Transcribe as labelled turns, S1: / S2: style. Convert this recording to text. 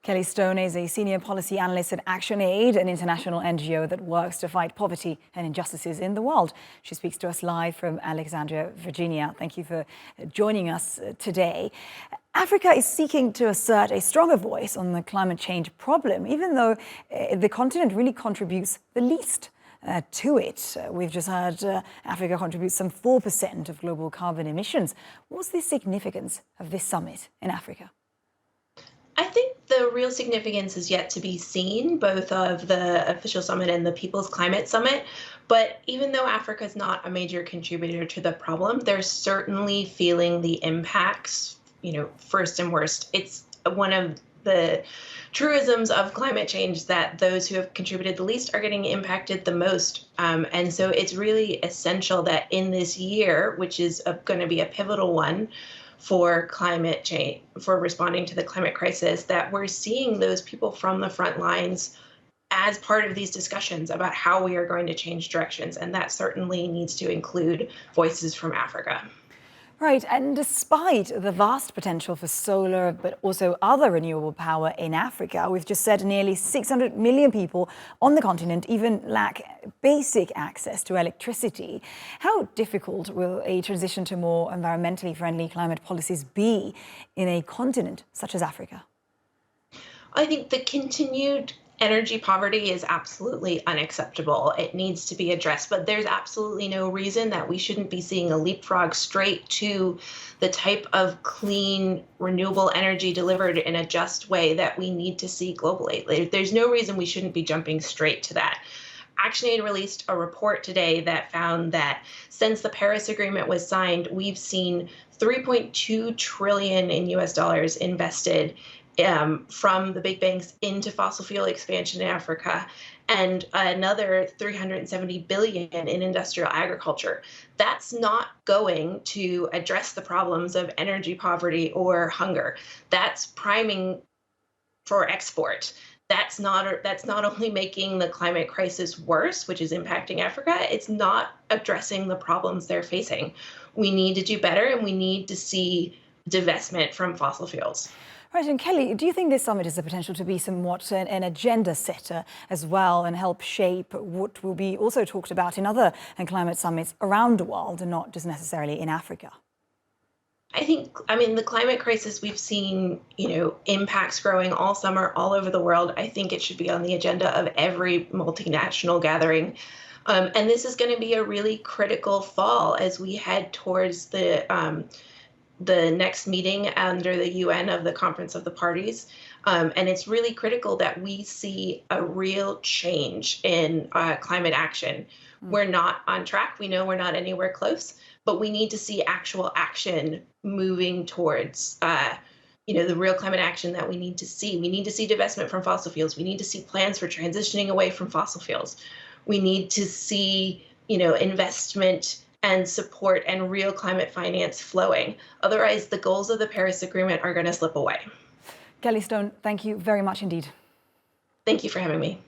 S1: Kelly Stone is a senior policy analyst at ActionAid, an international NGO that works to fight poverty and injustices in the world. She speaks to us live from Alexandria, Virginia. Thank you for joining us today. Africa is seeking to assert a stronger voice on the climate change problem, even though the continent really contributes the least to it. We've just heard Africa contributes some 4% of global carbon emissions. What's the significance of this summit in Africa?
S2: I think the real significance is yet to be seen, both of the official summit and the People's Climate Summit. But even though Africa is not a major contributor to the problem, they're certainly feeling the impacts, first and worst. It's one of the truisms of climate change that those who have contributed the least are getting impacted the most. And so it's really essential that in this year, which is going to be a pivotal one for climate change, for responding to the climate crisis, that we're seeing those people from the front lines as part of these discussions about how we are going to change directions. And that certainly needs to include voices from Africa.
S1: Right, and despite the vast potential for solar, but also other renewable power in Africa, we've just said nearly 600 million people on the continent even lack basic access to electricity. How difficult will a transition to more environmentally friendly climate policies be in a continent such as Africa?
S2: I think the continued energy poverty is absolutely unacceptable. It needs to be addressed, but there's absolutely no reason that we shouldn't be seeing a leapfrog straight to the type of clean, renewable energy delivered in a just way that we need to see globally. There's no reason we shouldn't be jumping straight to that. ActionAid released a report today that found that since the Paris Agreement was signed, we've seen 3.2 trillion in US dollars invested from the big banks into fossil fuel expansion in Africa, and another 370 billion in industrial agriculture. That's not going to address the problems of energy poverty or hunger. That's priming for export. That's not only making the climate crisis worse, which is impacting Africa, it's not addressing the problems they're facing. We need to do better, and we need to see divestment from fossil fuels.
S1: Right, and Kelly, do you think this summit has the potential to be somewhat an agenda setter as well and help shape what will be also talked about in other climate summits around the world and not just necessarily in Africa?
S2: The climate crisis, we've seen, impacts growing all summer, all over the world. I think it should be on the agenda of every multinational gathering. And this is going to be a really critical fall as we head towards the next meeting under the UN of the Conference of the Parties. And it's really critical that we see a real change in climate action. We're not on track. We know we're not anywhere close, but we need to see actual action moving towards the real climate action that we need to see. We need to see divestment from fossil fuels. We need to see plans for transitioning away from fossil fuels. We need to see, investment and support and real climate finance flowing. Otherwise, the goals of the Paris Agreement are going to slip away.
S1: Kelly Stone, thank you very much indeed.
S2: Thank you for having me.